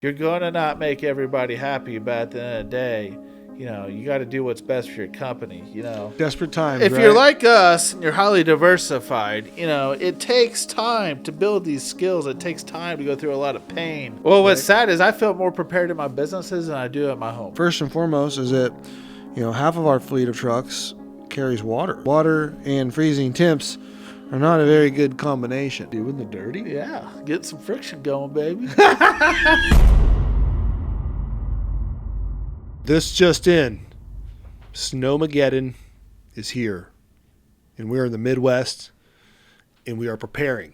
You're going to not make everybody happy, but at the end of the day, you got to do what's best for your company. Desperate times, If right? you're like us and you're highly diversified, it takes time to build these skills. It takes time to go through a lot of pain. Well, what's sad is I feel more prepared in my businesses than I do at my home. First and foremost is that, half of our fleet of trucks carries water. Water and freezing temps are not a very good combination. Doing the dirty? Yeah, get some friction going, baby. This just in. Snowmageddon is here. And we're in the Midwest, and we are preparing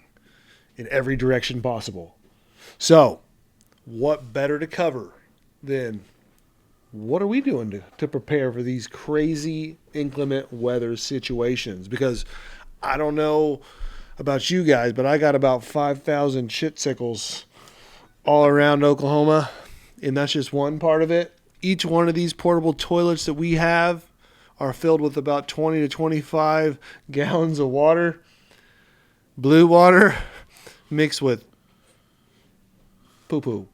in every direction possible. So, what better to cover than what are we doing to prepare for these crazy inclement weather situations? Because I don't know about you guys, but I got about 5,000 shit sickles all around Oklahoma, and that's just one part of it. Each one of these portable toilets that we have are filled with about 20 to 25 gallons of water, blue water, mixed with poo-poo.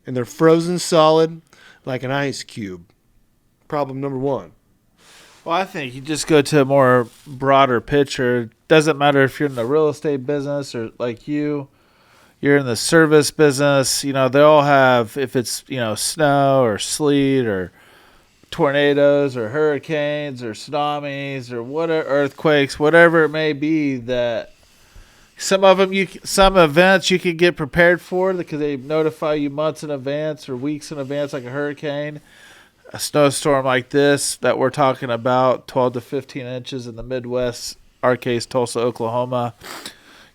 And they're frozen solid like an ice cube. Problem number one. Well, I think you just go to a more broader picture. Doesn't matter if you're in the real estate business or like you're in the service business. They all have, if it's, snow or sleet or tornadoes or hurricanes or tsunamis or whatever, earthquakes, whatever it may be, that some events you can get prepared for because they notify you months in advance or weeks in advance, like a hurricane. A snowstorm like this that we're talking about, 12 to 15 inches in the Midwest, our case, Tulsa, Oklahoma.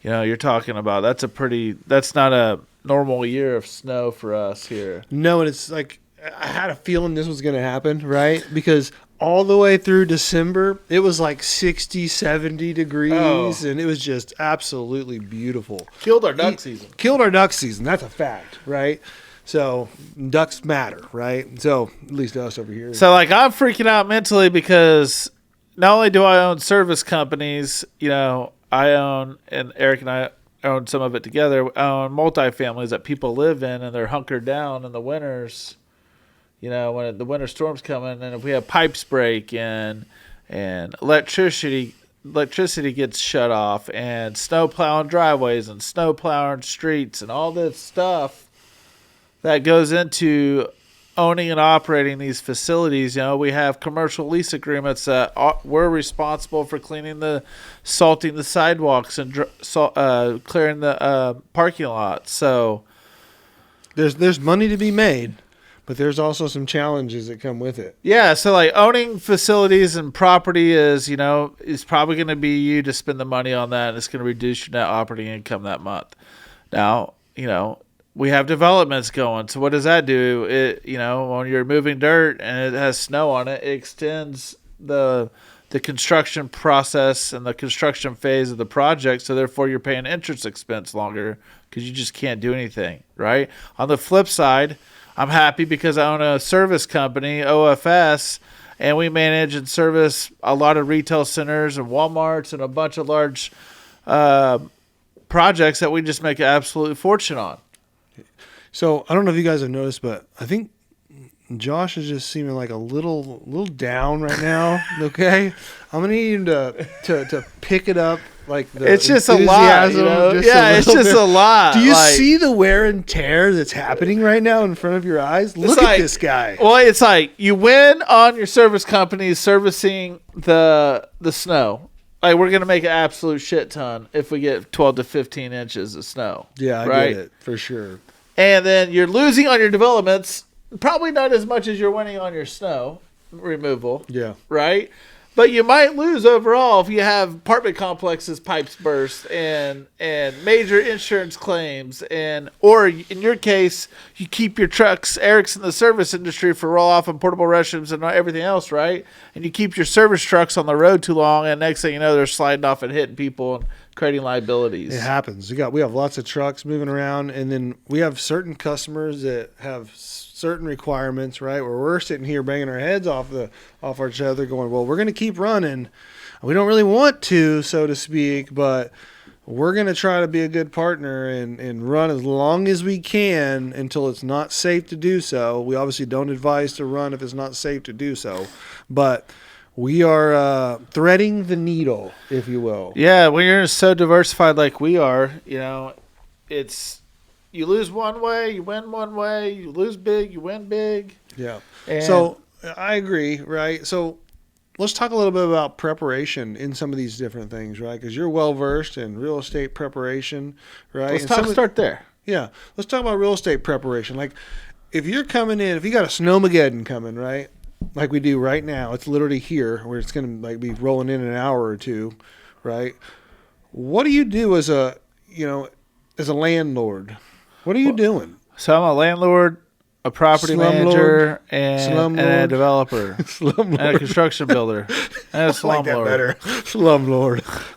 You're talking about that's not a normal year of snow for us here. No, and it's like I had a feeling this was going to happen, right? Because all the way through December, it was like 60, 70 degrees, and it was just absolutely beautiful. Killed our duck season. That's a fact, right? So ducks matter, right? So at least us over here. So I'm freaking out mentally because not only do I own service companies, I own, and Eric and I own some of it together, I own multifamilies that people live in, and they're hunkered down in the winters. When the winter storm's coming, and if we have pipes break and electricity gets shut off, and snow plowing driveways and snow plowing streets and all this stuff that goes into owning and operating these facilities. We have commercial lease agreements that we're responsible for salting the sidewalks and clearing the parking lot. So there's money to be made, but there's also some challenges that come with it. Yeah, so owning facilities and property is probably going to be you to spend the money on that, and it's going to reduce your net operating income that month. Now, we have developments going. So what does that do? When you're moving dirt and it has snow on it, it extends the construction process and the construction phase of the project. So therefore you're paying interest expense longer because you just can't do anything, right? On the flip side, I'm happy because I own a service company, OFS, and we manage and service a lot of retail centers and Walmarts and a bunch of large projects that we just make an absolute fortune on. So I don't know if you guys have noticed, but I think Josh is just seeming like a little down right now. Okay, I'm gonna need him to pick it up. It's just a lot. It's just a lot. Do you see the wear and tear that's happening right now in front of your eyes? Look at this guy. Well, it's like you win on your service companies servicing the snow. We're going to make an absolute shit ton if we get 12 to 15 inches of snow. Yeah, I get it, for sure. And then you're losing on your developments, probably not as much as you're winning on your snow removal. Yeah. Right? But you might lose overall if you have apartment complexes pipes burst and major insurance claims, or in your case you keep your trucks. Eric's in the service industry for roll off and portable restrooms and everything else, right? And you keep your service trucks on the road too long, and next thing you know they're sliding off and hitting people and creating liabilities. It happens. We have lots of trucks moving around, and then we have certain customers that have certain requirements, right? Where we're sitting here banging our heads off each other, going, "Well, we're going to keep running. We don't really want to, so to speak, but we're going to try to be a good partner and run as long as we can until it's not safe to do so. We obviously don't advise to run if it's not safe to do so, but we are threading the needle, if you will. Yeah, when you're so diversified like we are, it's you lose one way, you win one way, you lose big, you win big. Yeah. And So I agree, right? So let's talk a little bit about preparation in some of these different things, right? Because you're well versed in real estate preparation, right? let's start there. Yeah, let's talk about real estate preparation. Like, if you're coming in, if you got a snowmageddon coming, right? Like we do right now, it's literally here where it's going to like be rolling in an hour or two, right? What do you do as a landlord? What are you doing? So I'm a landlord, a property manager, and a developer, and a construction builder, and a slumlord. Slumlord.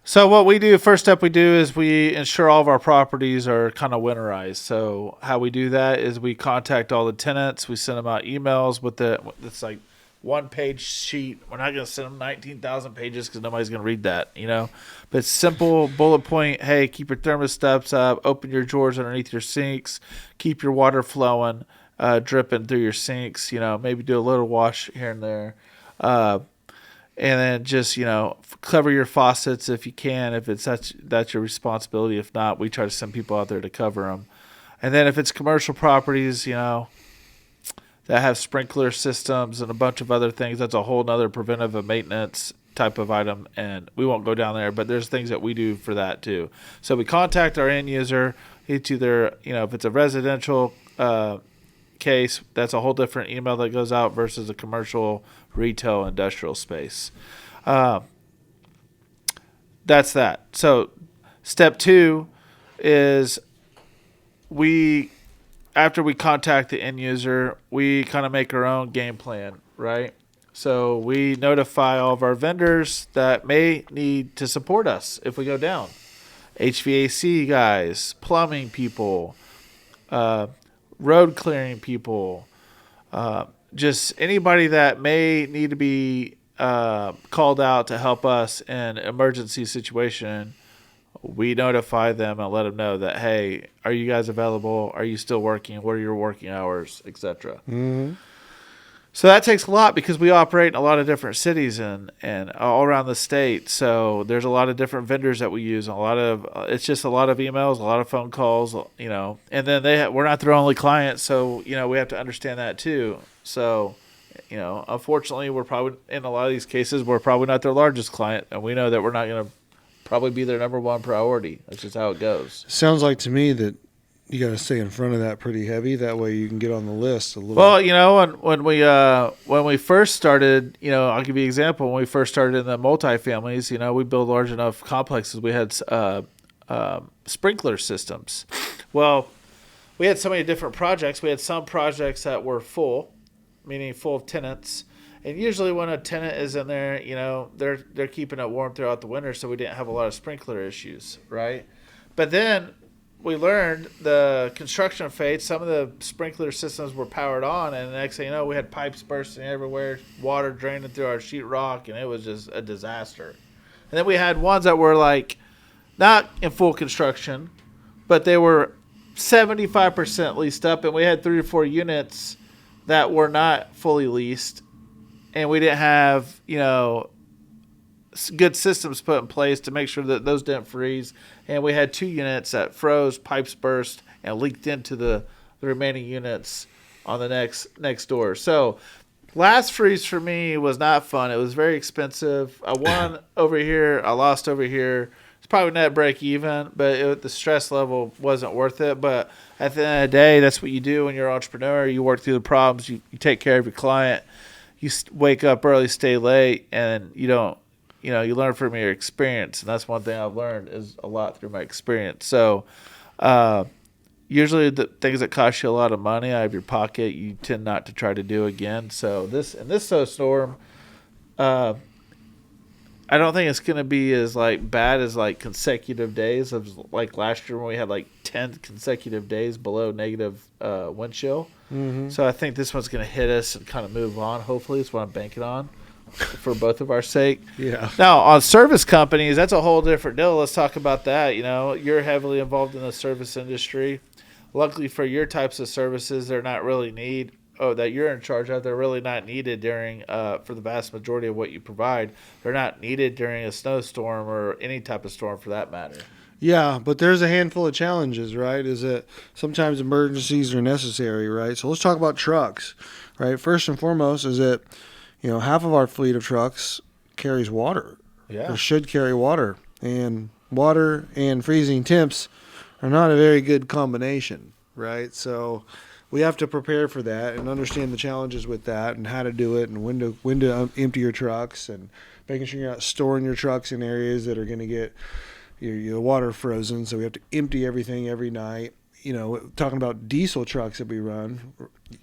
So what we do, first step we do is we ensure all of our properties are kind of winterized. So how we do that is we contact all the tenants. We send them out emails with it's like one-page sheet. We're not going to send them 19,000 pages because nobody's going to read that, But it's simple bullet point. Hey, keep your thermostats up. Open your drawers underneath your sinks. Keep your water flowing, dripping through your sinks. Maybe do a little wash here and there. And then just, cover your faucets if you can, if it's that's your responsibility. If not, we try to send people out there to cover them. And then if it's commercial properties, that have sprinkler systems and a bunch of other things, that's a whole nother preventive and maintenance type of item. And we won't go down there, but there's things that we do for that too. So we contact our end user. It's either, if it's a residential case, that's a whole different email that goes out versus a commercial, retail, industrial space. That's that. So step 2 is after we contact the end user, we kind of make our own game plan, right? So we notify all of our vendors that may need to support us if we go down. HVAC guys, plumbing people, road clearing people, just anybody that may need to be called out to help us in an emergency situation. We notify them and let them know that, hey, are you guys available? Are you still working? What are your working hours, etc. Mm-hmm. So that takes a lot because we operate in a lot of different cities and all around the state. So there's a lot of different vendors that we use. It's just a lot of emails, a lot of phone calls, And then we're not their only client, so we have to understand that too. So, unfortunately, we're probably in a lot of these cases we're probably not their largest client, and we know that we're not going to probably be their number one priority. That's just how it goes. Sounds like to me that you got to stay in front of that pretty heavy. That way you can get on the list a little. Well, when we first started, I'll give you an example. When we first started in the multifamilies, we build large enough complexes. We had sprinkler systems. Well, we had so many different projects. We had some projects that were full, meaning full of tenants. And usually when a tenant is in there, they're keeping it warm throughout the winter, so we didn't have a lot of sprinkler issues, right? But then we learned the construction phase, some of the sprinkler systems were powered on, and the next thing you know, we had pipes bursting everywhere, water draining through our sheetrock, and it was just a disaster. And then we had ones that were like not in full construction, but they were 75% leased up, and we had 3 or 4 units that were not fully leased, and we didn't have, good systems put in place to make sure that those didn't freeze. And we had 2 units that froze, pipes burst, and leaked into the remaining units on the next door. So last freeze for me was not fun. It was very expensive. I won over here. I lost over here. It's probably net break even, but the stress level wasn't worth it. But at the end of the day, that's what you do when you're an entrepreneur. You work through the problems. You take care of your client. You wake up early, stay late, and you don't. You learn from your experience, and that's one thing I've learned is a lot through my experience. So usually the things that cost you a lot of money out of your pocket, you tend not to try to do again. So this snowstorm, I don't think it's going to be as bad as consecutive days of last year when we had 10 consecutive days below negative wind chill. Mm-hmm. So I think this one's going to hit us and kind of move on. Hopefully, it's what I'm banking on. for both of our sake. Yeah. Now, on service companies, that's a whole different deal. Let's talk about that. You know, you're heavily involved in the service industry. Luckily for your types of services, they're not really that you're in charge of. They're really not needed during for the vast majority of what you provide. They're not needed during a snowstorm or any type of storm for that matter. Yeah, but there's a handful of challenges, right? Is that sometimes emergencies are necessary, right? So let's talk about trucks, right? First and foremost is that, half of our fleet of trucks carries water. Yeah. Or should carry water. And water and freezing temps are not a very good combination, right? So we have to prepare for that and understand the challenges with that and how to do it and when to empty your trucks and making sure you're not storing your trucks in areas that are going to get your water frozen. So we have to empty everything every night. Talking about diesel trucks that we run,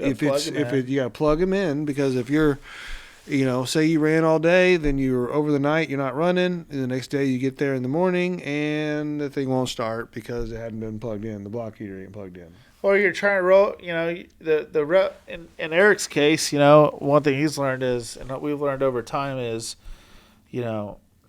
you gotta plug them in, because if you're, say you ran all day, then you're over the night, you're not running, and the next day you get there in the morning and the thing won't start because it hadn't been plugged in. The block heater ain't plugged in. Or you're trying to roll, in Eric's case, one thing he's learned is, and what we've learned over time is,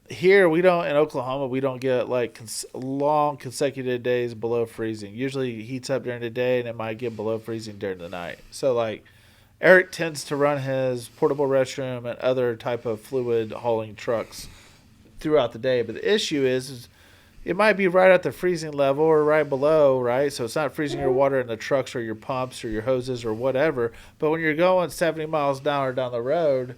here in Oklahoma, we don't get like long consecutive days below freezing. Usually it heats up during the day and it might get below freezing during the night. So like Eric tends to run his portable restroom and other type of fluid hauling trucks throughout the day. But the issue is it might be right at the freezing level or right below, right? So it's not freezing your water in the trucks or your pumps or your hoses or whatever. But when you're going 70 miles an hour down the road,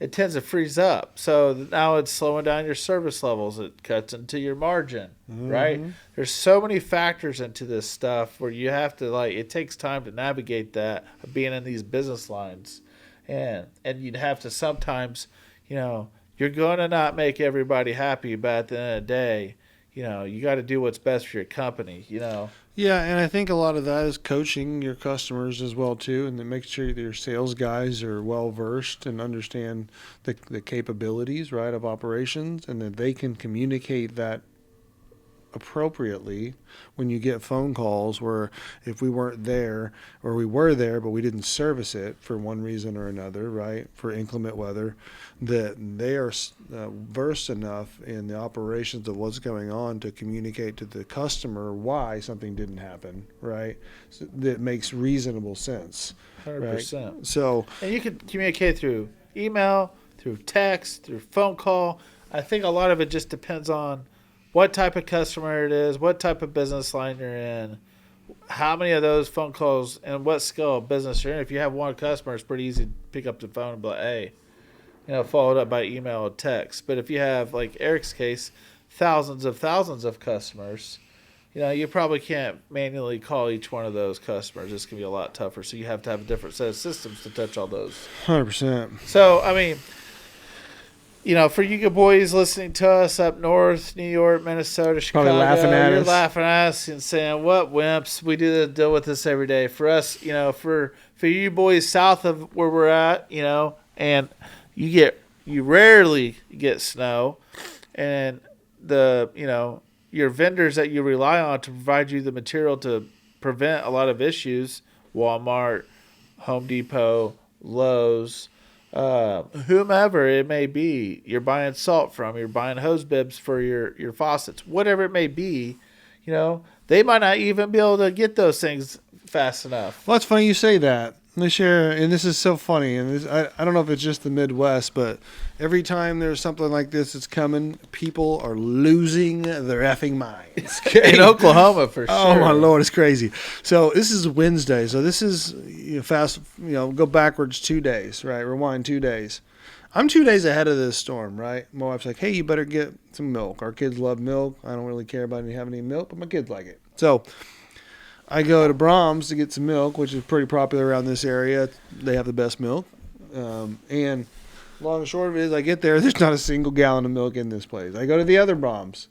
it tends to freeze up. So now it's slowing down your service levels. It cuts into your margin, right? There's so many factors into this stuff where you have to, it takes time to navigate that, being in these business lines. And you'd have to sometimes, you're going to not make everybody happy, but at the end of the day, you got to do what's best for your company, Yeah, and I think a lot of that is coaching your customers as well too, and then make sure that your sales guys are well versed and understand the capabilities, right, of operations, and that they can communicate that appropriately when you get phone calls where if we weren't there, or we were there but we didn't service it for one reason or another, right, for inclement weather, that they are versed enough in the operations of what's going on to communicate to the customer why something didn't happen, right, so that makes reasonable sense. 100%. Right? So, and you can communicate through email, through text, through phone call. I think a lot of it just depends on what type of customer it is, what type of business line you're in, how many of those phone calls, and what scale of business you're in. If you have one customer, it's pretty easy to pick up the phone and be like, hey, followed up by email or text. But if you have, like Eric's case, thousands of customers, you probably can't manually call each one of those customers. It's going to be a lot tougher. So you have to have a different set of systems to touch all those. 100%. So, I mean, for you good boys listening to us up north, New York, Minnesota, Chicago, probably laughing at you're us. laughing at us and saying, what wimps. We do deal with this every day. For us, for you boys south of where we're at, and you rarely get snow, and your vendors that you rely on to provide you the material to prevent a lot of issues, Walmart, Home Depot, Lowe's, whomever it may be, you're buying salt from, you're buying hose bibs for your faucets, whatever it may be, they might not even be able to get those things fast enough. Well, it's funny you say that. Let me share, and this is so funny, and I don't know if it's just the Midwest, but every time there's something like this that's coming, people are losing their effing minds. In Oklahoma, for sure. Oh, my Lord, it's crazy. So this is Wednesday. So this is go backwards 2 days, right? Rewind 2 days. I'm 2 days ahead of this storm, right? My wife's like, hey, you better get some milk. Our kids love milk. I don't really care about having any milk, but my kids like it. So I go to Brahms to get some milk, which is pretty popular around this area. They have the best milk. And long and short of it is I get there's not a single gallon of milk in this place. I go to the other Brahms,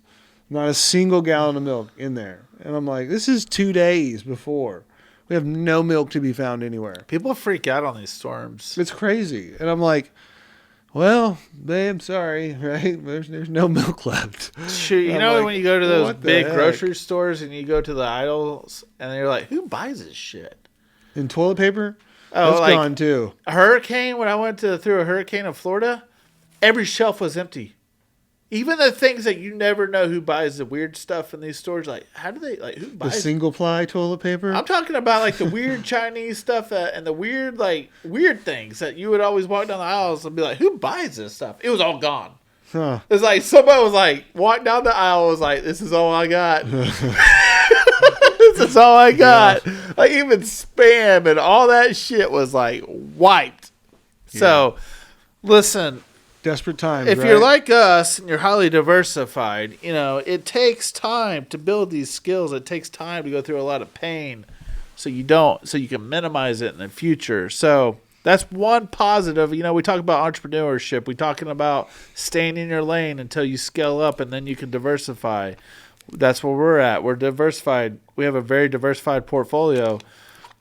not a single gallon of milk in there. And I'm like, this is 2 days before. We have no milk to be found anywhere. People freak out on these storms. It's crazy. And I'm like, well, babe, sorry, right? There's no milk left. Shoot, when you go to those big grocery stores and you go to the aisles and you're like, who buys this shit? And toilet paper? Oh, that's gone too. A hurricane, when I went through a hurricane in Florida, every shelf was empty. Even the things that you never know who buys the weird stuff in these stores. Like, how do they, like, who The buys single ply toilet paper. I'm talking about like the weird Chinese stuff and the weird weird things that you would always walk down the aisles and be like, "Who buys this stuff?" It was all gone. Huh. It's like somebody was like walked down the aisle was like, "This is all I got. This is all I got." Yeah. Like even Spam and all that shit was like wiped. Yeah. So, listen. Desperate times. If you're like us and you're highly diversified, it takes time to build these skills. It takes time to go through a lot of pain, so you can minimize it in the future. So that's one positive. We talk about entrepreneurship. We're talking about staying in your lane until you scale up, and then you can diversify. That's where we're at. We're diversified. We have a very diversified portfolio.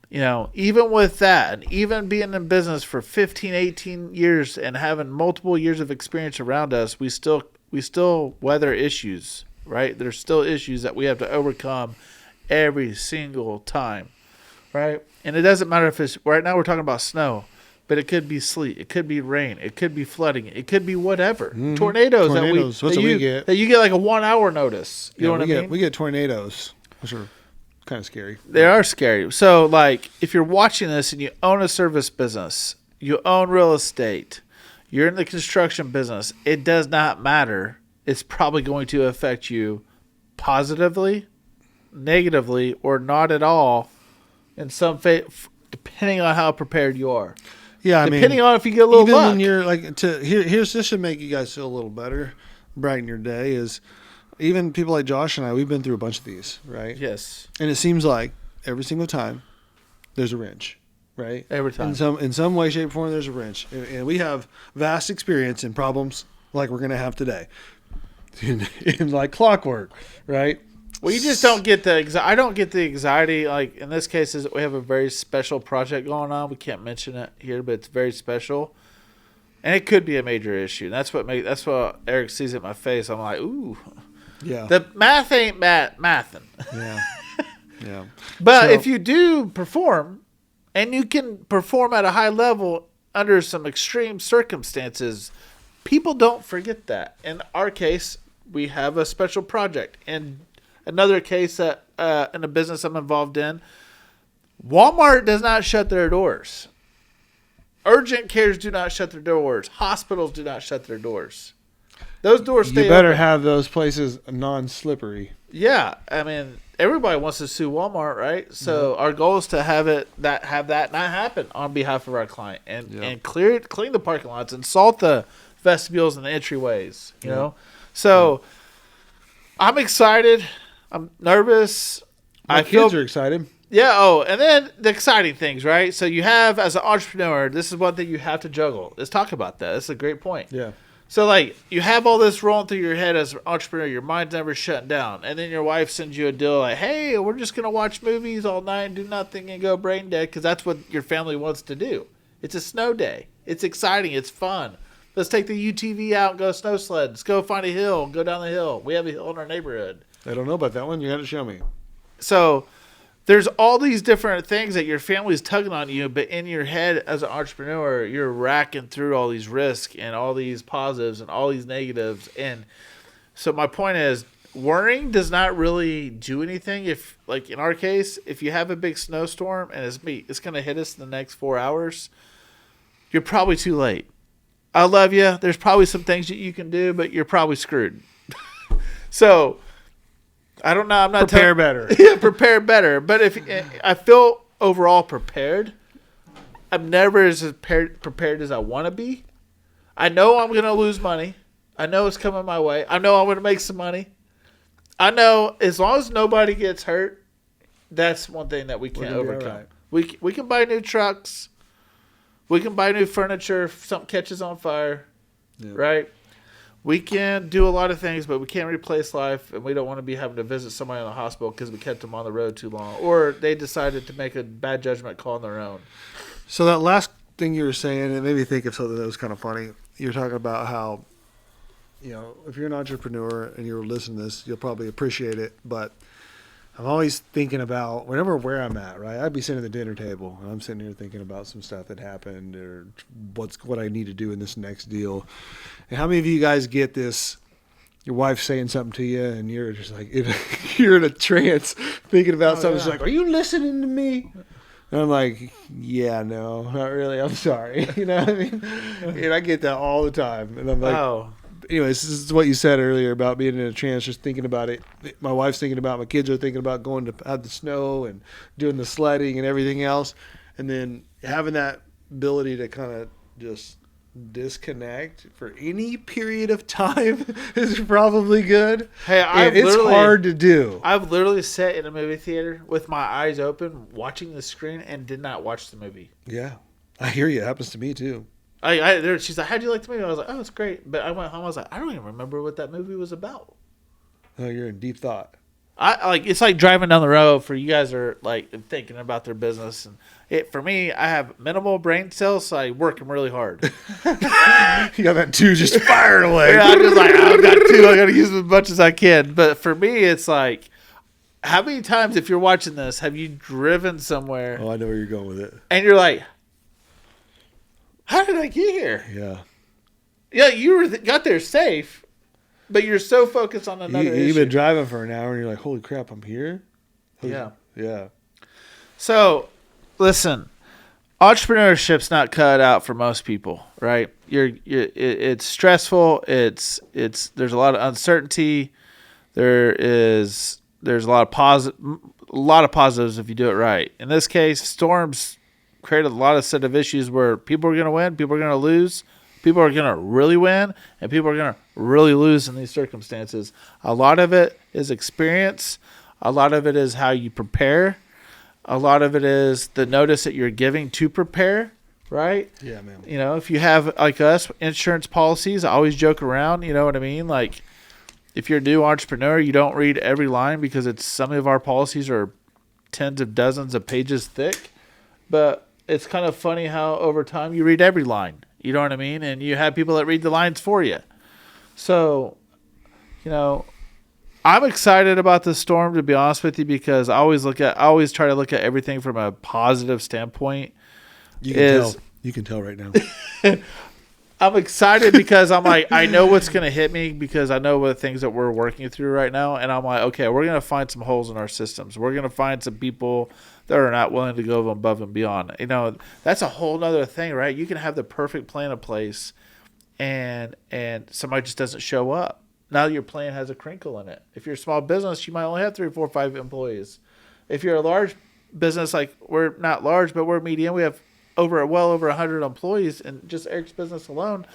Even with that, and even being in business for 15, 18 years and having multiple years of experience around us, we still weather issues, right? There's still issues that we have to overcome every single time, right? And it doesn't matter if it's, right now we're talking about snow, but it could be sleet, it could be rain, it could be flooding, it could be whatever. Mm-hmm. Tornadoes. That you get like a 1 hour notice. You know what I mean? We get tornadoes, which are kind of scary. They are scary. So, like, if you're watching this and you own a service business, you own real estate, you're in the construction business, it does not matter. It's probably going to affect you positively, negatively, or not at all in some depending on how prepared you are. Yeah, depending on if you get a little even luck. When you're like, here's this should make you guys feel a little better, brighten your day is. Even people like Josh and I, we've been through a bunch of these, right? Yes. And it seems like every single time there's a wrench, right? Every time. In some way, shape, or form, there's a wrench. And we have vast experience in problems like we're going to have today. in like clockwork, right? Well, you just don't get I don't get the anxiety. Like in this case, we have a very special project going on. We can't mention it here, but it's very special. And it could be a major issue. That's what Eric sees at my face. I'm like, ooh. Yeah. The math ain't mathing. Yeah. Yeah. But if you do perform, and you can perform at a high level under some extreme circumstances, people don't forget that. In our case, we have a special project. In another case that in a business I'm involved in, Walmart does not shut their doors. Urgent cares do not shut their doors. Hospitals do not shut their doors. Those doors stay open. You better have those places non-slippery. Yeah, I mean, everybody wants to sue Walmart, right? So our goal is to have that not happen on behalf of our client, and clean the parking lots and salt the vestibules and the entryways. You know, so I'm excited. I'm nervous. My kids are excited. Yeah. Oh, and then the exciting things, right? So you have, as an entrepreneur, this is one thing you have to juggle. Let's talk about that. That's a great point. Yeah. So, like, you have all this rolling through your head as an entrepreneur. Your mind's never shutting down. And then your wife sends you a deal like, hey, we're just going to watch movies all night and do nothing and go brain dead because that's what your family wants to do. It's a snow day. It's exciting. It's fun. Let's take the UTV out and go snow sled. Let's go find a hill and go down the hill. We have a hill in our neighborhood. I don't know about that one. You got to show me. So there's all these different things that your family's tugging on you, but in your head as an entrepreneur, you're racking through all these risks and all these positives and all these negatives. And so my point is, worrying does not really do anything. If, like in our case, if you have a big snowstorm and it's going to hit us in the next 4 hours, you're probably too late. I love you. There's probably some things that you can do, but you're probably screwed. So I don't know. I'm not prepare better. Yeah, prepare better. But if I feel overall prepared, I'm never as prepared as I want to be. I know I'm going to lose money. I know it's coming my way. I know I'm going to make some money. I know as long as nobody gets hurt, that's one thing that we can't overcome. Right. We can buy new trucks. We can buy new furniture if something catches on fire. Yeah. Right? We can do a lot of things, but we can't replace life, and we don't want to be having to visit somebody in the hospital because we kept them on the road too long, or they decided to make a bad judgment call on their own. So that last thing you were saying, it made me think of something that was kind of funny. You're talking about how, if you're an entrepreneur and you're listening to this, you'll probably appreciate it, but I'm always thinking about where I'm at, right? I'd be sitting at the dinner table and I'm sitting here thinking about some stuff that happened or what I need to do in this next deal. And how many of you guys get this? Your wife's saying something to you and you're just like, you're in a trance thinking about something. Yeah. She's like, are you listening to me? And I'm like, yeah, no, not really. I'm sorry. You know what I mean? And I get that all the time. And I'm like, Oh, anyways, this is what you said earlier about being in a trance, just thinking about it. My wife's thinking about, my kids are thinking about going to have the snow and doing the sledding and everything else. And then having that ability to kind of just disconnect for any period of time is probably good. hey, And it's hard to do. I've literally sat in a movie theater with my eyes open, watching the screen, and did not watch the movie. Yeah. I hear you. It happens to me too. She's like, "How'd you like the movie?" I was like, "Oh, it's great." But I went home. I was like, "I don't even remember what that movie was about." Oh, you're in deep thought. It's like driving down the road for you guys are like thinking about their business, and for me, I have minimal brain cells, so I work them really hard. You got that two just fired away. Yeah, I'm just like, I've got two. I got to use them as much as I can. But for me, it's like, how many times, if you're watching this, have you driven somewhere Oh, I know where you're going with it. and you're like, how did I get here? Yeah. Yeah, got there safe, but you're so focused on another issue. You've been driving for an hour and you're like, holy crap, I'm here? Yeah. Yeah. So, listen, entrepreneurship's not cut out for most people, right? It's stressful. There's a lot of uncertainty. There's a lot of positives if you do it right. In this case, storms created a lot of set of issues where people are going to win, people are going to lose, people are going to really win, and people are going to really lose in these circumstances. A lot of it is experience. A lot of it is how you prepare. A lot of it is the notice that you're giving to prepare, right? Yeah, man. You know, if you have, like us, insurance policies, I always joke around, you know what I mean? Like, if you're a new entrepreneur, you don't read every line because some of our policies are tens of dozens of pages thick. But it's kind of funny how over time you read every line. You know what I mean? And you have people that read the lines for you. So, you know, I'm excited about the storm, to be honest with you, because I always try to look at everything from a positive standpoint. You can tell. You can tell right now. I'm excited because I'm like, I know what's going to hit me because I know what things that we're working through right now. And I'm like, okay, we're going to find some holes in our systems. We're going to find some people that are not willing to go above and beyond. You know, that's a whole nother thing, right? You can have the perfect plan in place and somebody just doesn't show up. Now your plan has a crinkle in it. If you're a small business, you might only have 3, 4, 5 employees. If you're a large business, like we're not large, but we're medium, we have well over 100 employees in just Eric's business alone.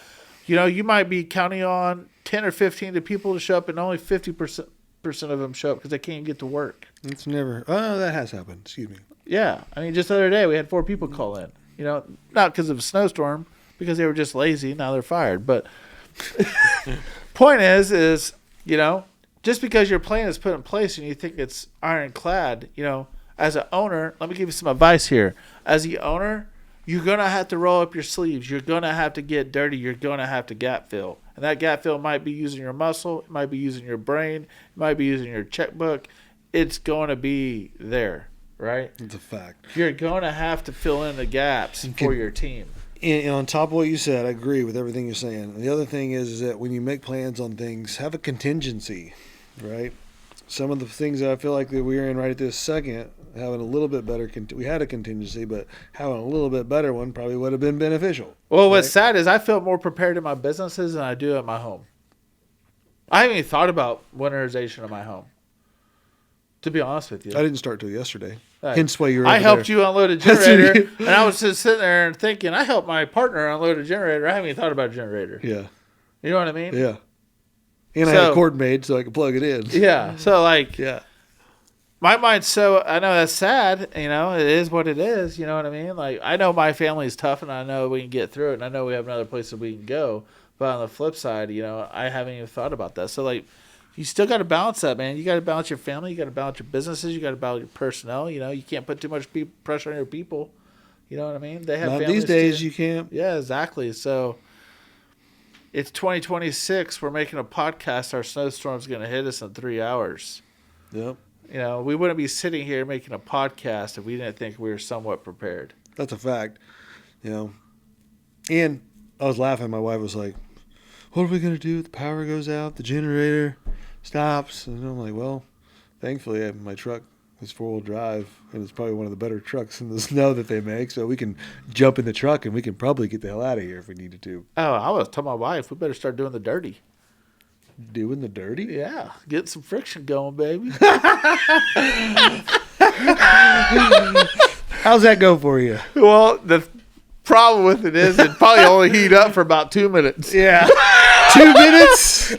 You know, you might be counting on 10 or 15 of people to show up, and only 50% of them show up because they can't get to work. It's never. Oh, that has happened. Excuse me. Yeah, I mean, just the other day we had 4 people call in. You know, not because of a snowstorm, because they were just lazy. Now they're fired. But point is, you know, just because your plan is put in place and you think it's ironclad, you know, as an owner, let me give you some advice here. As the owner, you're going to have to roll up your sleeves. You're going to have to get dirty. You're going to have to gap fill. And that gap fill might be using your muscle. It might be using your brain. It might be using your checkbook. It's going to be there, right? It's a fact. You're going to have to fill in the gaps for your team. And on top of what you said, I agree with everything you're saying. The other thing is that when you make plans on things, have a contingency, right? Some of the things that I feel like that we're in right at this second, having a little bit better, we had a contingency, but having a little bit better one probably would have been beneficial. Well, what's sad is I feel more prepared in my businesses than I do at my home. I haven't even thought about winterization of my home, to be honest with you. I didn't start till yesterday. Right. Hence why you were I over helped there. you unload a generator, and I was just sitting there and thinking, I helped my partner unload a generator. I haven't even thought about a generator. Yeah. You know what I mean? Yeah. And I had a cord made so I could plug it in. Yeah. So, like, Yeah. my mind's so, I know that's sad, you know, it is what it is, you know what I mean? Like, I know my family's tough, and I know we can get through it, and I know we have another place that we can go. But on the flip side, you know, I haven't even thought about that. So, like, you still got to balance that, man. You got to balance your family. You got to balance your businesses. You got to balance your personnel. You know, you can't put too much pressure on your people. You know what I mean? They have Not families these days, too. you can't. Yeah, exactly. So it's 2026. We're making a podcast. Our snowstorm's going to hit us in 3 hours. Yep. You know, we wouldn't be sitting here making a podcast if we didn't think we were somewhat prepared. That's a fact. You know, and I was laughing. My wife was like, "What are we gonna do if the power goes out? The generator stops?" And I'm like, "Well, thankfully, my truck is 4-wheel drive, and it's probably one of the better trucks in the snow that they make. So we can jump in the truck, and we can probably get the hell out of here if we needed to." Oh, I was telling my wife we better start doing the dirty. Doing the dirty? Yeah, get some friction going, baby. How's that go for you? Well, the problem with it is it probably only heat up for about 2 minutes. Yeah. 2 minutes?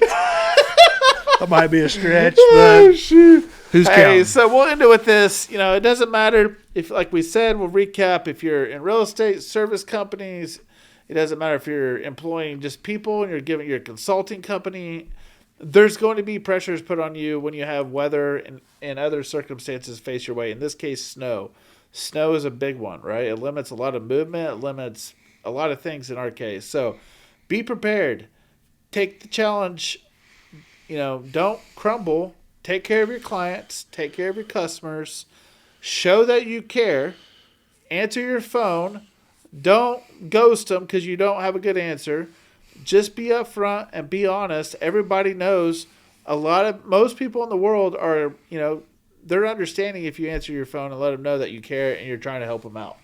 That might be a stretch, Oh, but shoot. who's Hey, counting? so we'll end it with this. You know, it doesn't matter if, like we said, we'll recap. If you're in real estate, service companies, it doesn't matter if you're employing just people and you're giving your consulting company. There's going to be pressures put on you when you have weather and other circumstances face your way. In this case, snow. Snow is a big one, right? It limits a lot of movement. It limits a lot of things in our case. So be prepared. Take the challenge. You know, don't crumble. Take care of your clients. Take care of your customers. Show that you care. Answer your phone. Don't ghost them because you don't have a good answer. Just be upfront and be honest. Everybody knows most people in the world are, you know, they're understanding if you answer your phone and let them know that you care and you're trying to help them out,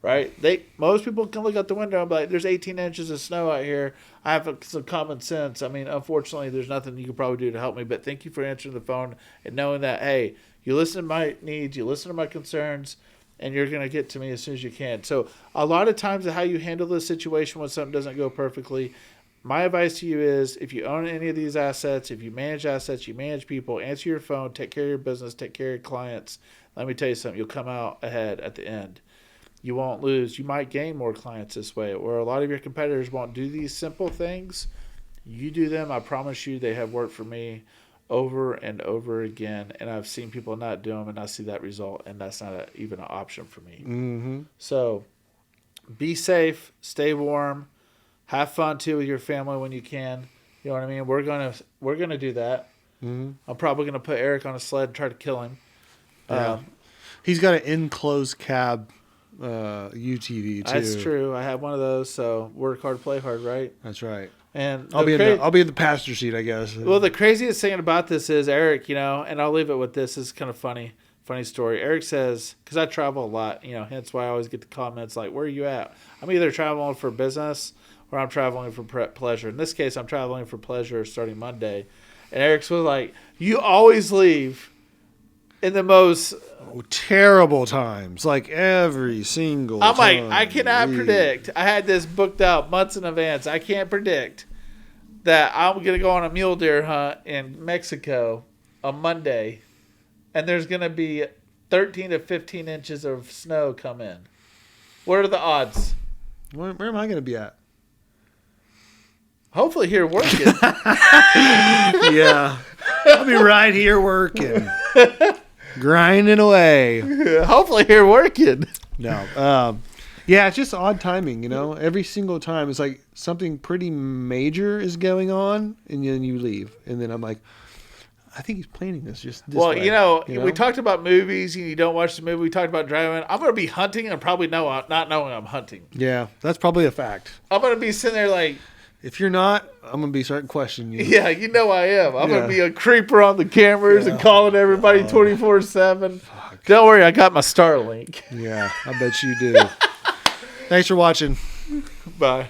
right? Most people can look out the window and be like, there's 18 inches of snow out here. I have some common sense. I mean, unfortunately, there's nothing you can probably do to help me, but thank you for answering the phone and knowing that, hey, you listen to my needs, you listen to my concerns, and you're going to get to me as soon as you can. So a lot of times how you handle this situation when something doesn't go perfectly, my advice to you is if you own any of these assets, if you manage assets, you manage people, answer your phone, take care of your business, take care of your clients. Let me tell you something, you'll come out ahead at the end. You won't lose. You might gain more clients this way, where a lot of your competitors won't do these simple things. You do them, I promise you, they have worked for me over and over again, and I've seen people not do them, and I see that result, and that's not even an option for me. Mm-hmm. So be safe, stay warm. Have fun too with your family when you can. You know what I mean? We're gonna do that. Mm-hmm. I'm probably gonna put Eric on a sled and try to kill him. Yeah. He's got an enclosed cab UTV too. That's true. I have one of those. So work hard, play hard, right? That's right. And I'll be in the passenger seat, I guess. Well, the craziest thing about this is Eric. You know, and I'll leave it with this. It's kind of funny story. Eric says, because I travel a lot. You know, hence why I always get the comments like, "Where are you at?" I'm either traveling for business or I'm traveling for pleasure. In this case, I'm traveling for pleasure starting Monday. And Eric's was like, you always leave in the most terrible times, like every single I'm like, time I cannot you leave. predict. I had this booked out months in advance. I can't predict that I'm going to go on a mule deer hunt in Mexico on Monday, and there's going to be 13 to 15 inches of snow come in. What are the odds? Where am I going to be at? Hopefully here working. Yeah. I'll be right here working. Grinding away. Hopefully here working. No. Yeah, it's just odd timing, you know? Every single time it's like something pretty major is going on, and then you leave. And then I'm like, I think he's planning this just this way. You know, we talked about movies and you don't watch the movie. We talked about driving. I'm going to be hunting and probably not knowing I'm hunting. Yeah, that's probably a fact. I'm going to be sitting there like, If you're not, I'm going to be starting questioning you. yeah, you know I am. I'm going Yeah. to be a creeper on the cameras and calling everybody 24/7. Don't worry, I got my Starlink. Yeah, I bet you do. Thanks for watching. Bye.